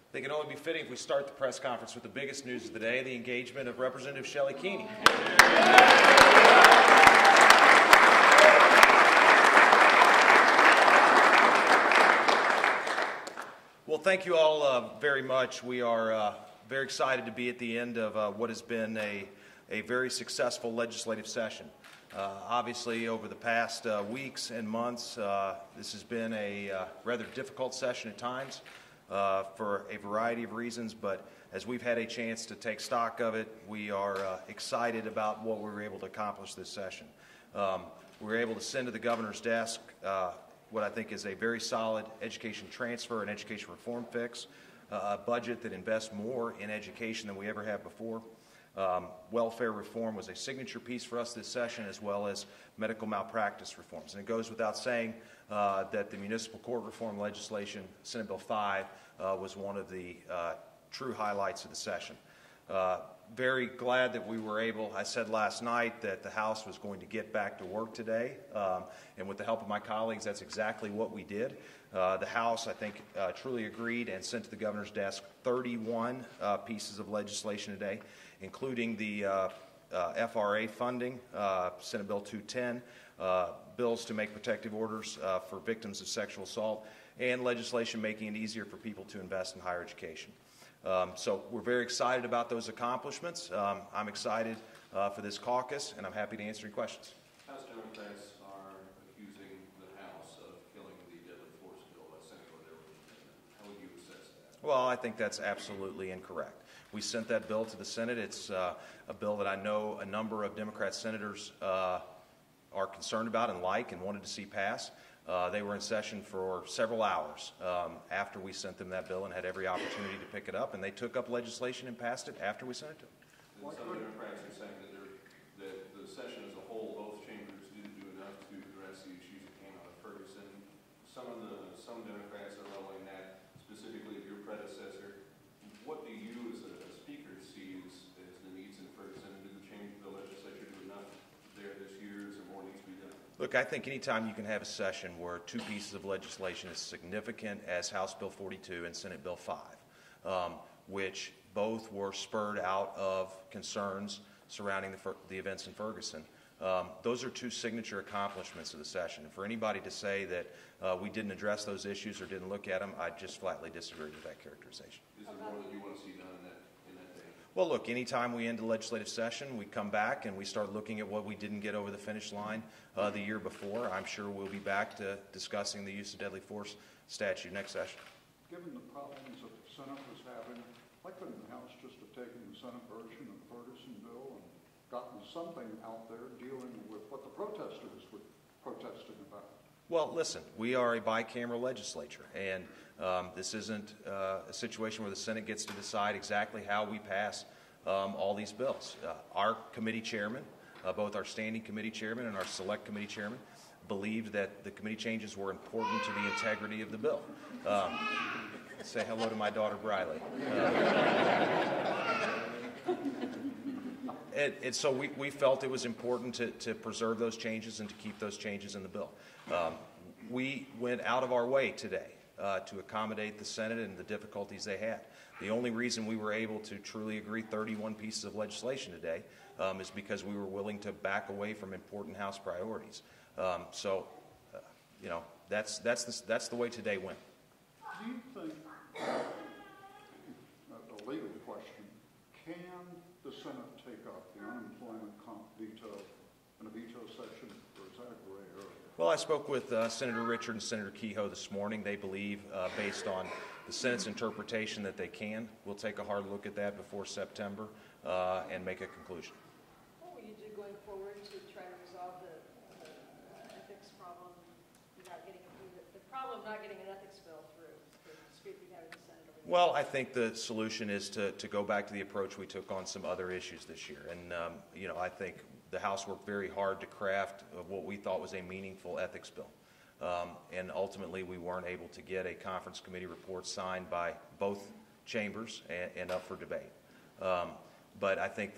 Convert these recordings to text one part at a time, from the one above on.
I think it only be fitting if we start the press conference with the biggest news of the day, the engagement of Representative Shelley Keeney. Well, thank you all very much. We are very excited to be at the end of what has been a very successful legislative session. Obviously, over the past weeks and months, this has been a rather difficult session at times for a variety of reasons, but as we've had a chance to take stock of it, we are excited about what we were able to accomplish this session. We were able to send to the governor's desk what I think is a very solid education transfer and education reform fix, a budget that invests more in education than we ever have before. Welfare reform was a signature piece for us this session, as well as medical malpractice reforms. And it goes without saying that the municipal court reform legislation, Senate Bill 5, was one of the true highlights of the session. Very glad that we were able, I said last night that the House was going to get back to work today, and with the help of my colleagues, that's exactly what we did. The House, I think, truly agreed and sent to the governor's desk 31 pieces of legislation today, including the FRA funding, Senate Bill 210, bills to make protective orders for victims of sexual assault, and legislation making it easier for people to invest in higher education. So we're very excited about those accomplishments. I'm excited for this caucus, and I'm happy to answer any questions. House Democrats are accusing the House of killing the deadly force bill by Senator Dillon. How would you assess that? Well, I think that's absolutely incorrect. We sent that bill to the Senate. It's a bill that I know a number of Democrat senators are concerned about and like and wanted to see pass. They were in session for several hours after we sent them that bill and had every opportunity to pick it up, and they took up legislation and passed it after we sent it to them. And some Democrats are saying that the session as a whole, both chambers didn't do enough to address the issues that came out of Ferguson. Some Democrats are leveling that, specifically of your predecessor. What do you as a speaker see as the needs in Ferguson? Did the legislature do enough there this year? Is there more needs to be done? Look, I think anytime you can have a session where two pieces of legislation as significant as House Bill 42 and Senate Bill 5, which both were spurred out of concerns surrounding the events in Ferguson, those are two signature accomplishments of the session. And for anybody to say that we didn't address those issues or didn't look at them, I just flatly disagree with that characterization. Is there more that you want to see done in that day? Well, look, anytime we end a legislative session, we come back and we start looking at what we didn't get over the finish line the year before. I'm sure we'll be back to discussing the use of deadly force statute next session. Given the problems that the Senate was having, why couldn't the House just have taken the Senate version of the Ferguson bill and gotten something out there dealing with what the protesters were protesting about? Well, listen, we are a bicameral legislature, and this isn't a situation where the Senate gets to decide exactly how we pass all these bills. Our committee chairman, both our standing committee chairman and our select committee chairman, believed that the committee changes were important to the integrity of the bill. Say hello to my daughter, Briley. And so we felt it was important to preserve those changes and to keep those changes in the bill. We went out of our way today to accommodate the Senate and the difficulties they had. The only reason we were able to truly agree 31 pieces of legislation today is because we were willing to back away from important House priorities. You know, that's the way today went. Do you think, a legal question, can the Senate take up the unemployment comp veto in a veto session, or is that a gray area? Well, I spoke with Senator Richard and Senator Kehoe this morning. They believe, based on the Senate's interpretation, that they can. We'll take a hard look at that before September and make a conclusion. What will you do going forward to try to resolve the ethics problem, the problem of not getting an ethics bill through the dispute we have in the Senate? Well, I think the solution is to go back to the approach we took on some other issues this year. And, you know, I think the House worked very hard to craft what we thought was a meaningful ethics bill. And ultimately, we weren't able to get a conference committee report signed by both chambers and up for debate. But I think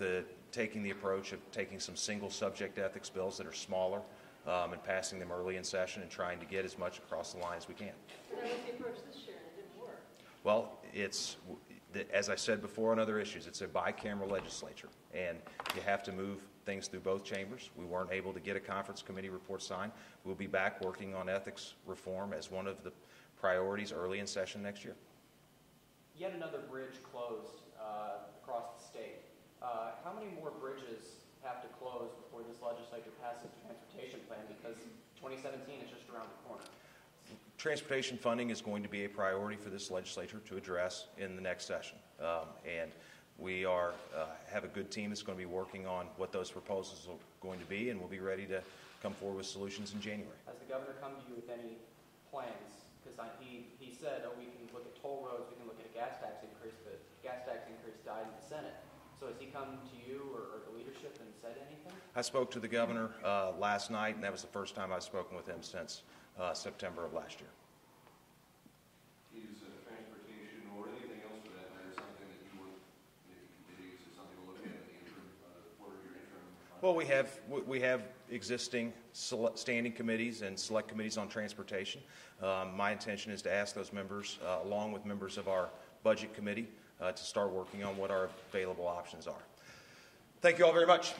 taking the approach of taking some single subject ethics bills that are smaller and passing them early in session and trying to get as much across the line as we can. That was the approach this year, and it didn't work. Well, as I said before on other issues, it's a bicameral legislature, and you have to move things through both chambers. We weren't able to get a conference committee report signed. We'll be back working on ethics reform as one of the priorities early in session next year. Yet another bridge closed across the state. How many more bridges have to close before this legislature passes the transportation plan? Because 2017 is just around the corner. Transportation funding is going to be a priority for this legislature to address in the next session. And we have a good team that's going to be working on what those proposals are going to be, and we'll be ready to come forward with solutions in January. Has the governor come to you with any plans? Because he said, we can look at toll roads, we can look at a gas tax increase, but gas tax increase died in the Senate. So has he come to you or the leadership and said anything? I spoke to the governor last night, and that was the first time I've spoken with him since September of last year. Is transportation or anything else for that matter something that you want, maybe is something to look at in the interim, for your interim? Well, we have existing standing committees and select committees on transportation. My intention is to ask those members, along with members of our budget committee, to start working on what our available options are. Thank you all very much.